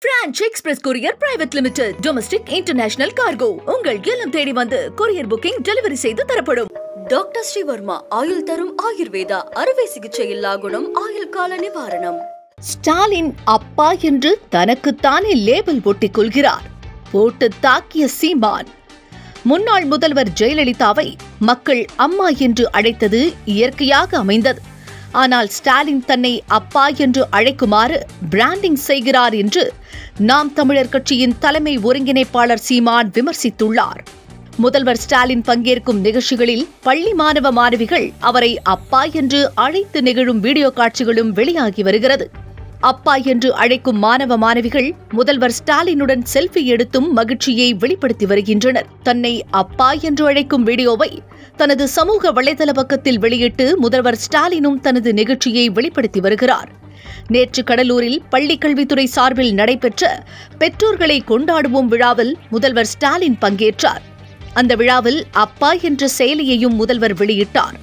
French Express Courier Private Limited. Domestic International Cargo. உங்கள் இல்லம் தேடி வந்து கொரியர் புக்கிங் டெலிவரி செய்து தரப்படும். டாக்டர் ஸ்ரீவர்மா ஆயுள் தரும் ஆயுர்வேதா அறுவை சிகிச்சை இல்லா குணம் ஆயுள் கால நிவாரணம். ஸ்டாலின் அப்பா என்று தனக்குத்தானே லேபிள் ஒட்டிக் கொள்கிறார். போட்டு தாக்கிய சீமான். முன்னாள் முதல்வர் ஜெயலலிதாவை மக்கள் அம்மா என்று அழைத்தது இயற்கையாக அமைந்தது. ஆனால் ஸ்டாலின் தன்னை அப்பா என்று அழைக்குமாறு பிராண்டிங் செய்கிறார் என்று நாம் தமிழர் கட்சியின் தலைமை ஒருங்கிணைப்பாளர் சீமான் விமர்சித்துள்ளார். முதல்வர் ஸ்டாலின் பங்கேற்கும் நிகழ்ச்சிகளில் பள்ளி மாணவ மாணவிகள் அவரை அப்பா என்று அழைத்து நிகழும் வீடியோ காட்சிகளும் வெளியாகி வருகிறது. அப்பா என்று அழைக்கும் மாணவ மாணவிகள் முதல்வர் ஸ்டாலினுடன் செல்ஃபி எடுத்தும் மகிழ்ச்சியை வெளிப்படுத்தி வருகின்றனர். தன்னை அப்பா என்று அழைக்கும் வீடியோவை தனது சமூக வலைதள பக்கத்தில் வெளியிட்டு முதல்வர் ஸ்டாலினும் தனது நிகழ்ச்சியை வெளிப்படுத்தி வருகிறார். நேற்று கடலூரில் பள்ளிக் கல்வித்துறை சார்பில் நடைபெற்ற பெற்றோர்களை கொண்டாடுவோம் விழாவில் முதல்வர் ஸ்டாலின் பங்கேற்றார். அந்த விழாவில் அப்பா என்ற செயலியையும் முதல்வர் வெளியிட்டார்.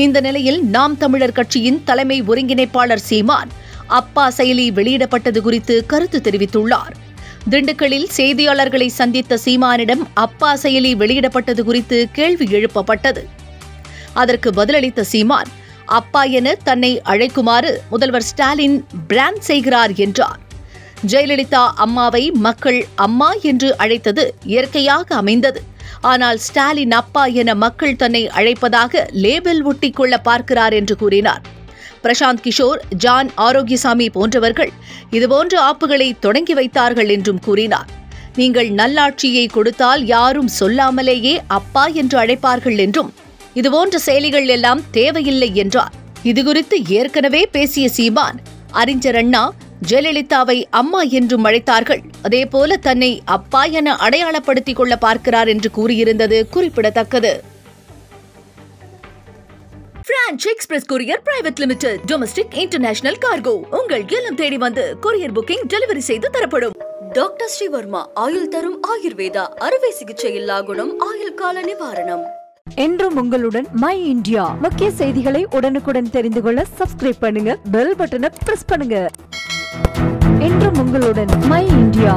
இந்த நிலையில் நாம் தமிழர் கட்சியின் தலைமை ஒருங்கிணைப்பாளர் சீமான் அப்பா செயலி வெளியிடப்பட்டது குறித்து கருத்து தெரிவித்துள்ளார். திண்டுக்கல்லில் செய்தியாளர்களை சந்தித்த சீமானிடம் அப்பா செயலி வெளியிடப்பட்டது குறித்து கேள்வி எழுப்பப்பட்டது. அதற்கு பதிலளித்த சீமான், அப்பா என தன்னை அழைக்குமாறு முதல்வர் ஸ்டாலின் பிராண்ட் செய்கிறார் என்றார். ஜெயலலிதா அம்மாவை மக்கள் அம்மா என்று அழைத்தது இயற்கையாக அமைந்தது. ஆனால் ஸ்டாலின் அப்பா என மக்கள் தன்னை அழைப்பதாக லேபிள் ஒட்டிக் கொள்ள பார்க்கிறார் என்று கூறினார். பிரசாந்த் கிஷோர், ஜான் ஆரோக்கியசாமி போன்றவர்கள் இதுபோன்ற ஆப்புகளை தொடங்கி வைத்தார்கள் என்றும் கூறினார். நீங்கள் நல்லாட்சியை கொடுத்தால் யாரும் சொல்லாமலேயே அப்பா என்று அழைப்பார்கள் என்றும் இதுபோன்ற செயலிகள் எல்லாம் தேவையில்லை என்றார். இதுகுறித்து ஏற்கனவே பேசிய சீமான், அறிஞர் அண்ணா ஜெயலலிதாவை அம்மா என்றும் அழைத்தார்கள், அதேபோல தன்னை அப்பா என அடையாளப்படுத்திக் கொள்ள பார்க்கிறார் என்று கூறியிருந்தது குறிப்பிடத்தக்கது. French Express Courier Private Limited. Domestic International Cargo. உங்கள் இல்லம் தேடி வந்து கொரியர் புக்கிங் டெலிவரி செய்து தரப்படும். டாக்டர் ஸ்ரீவர்மா ஆயுள் தரும் ஆயுர்வேதா அறுவை சிகிச்சை இல்லா குணம் ஆயுள் கால நிவாரணம். என்றும் உங்களுடன் மை இந்தியா. முக்கிய செய்திகளை உடனுக்குடன் தெரிந்து கொள்ள சப்ஸ்கிரைப் பண்ணுங்க, பெல் பட்டனை பிரஸ் பண்ணுங்க. என்றும் உங்களுடன் மை இந்தியா.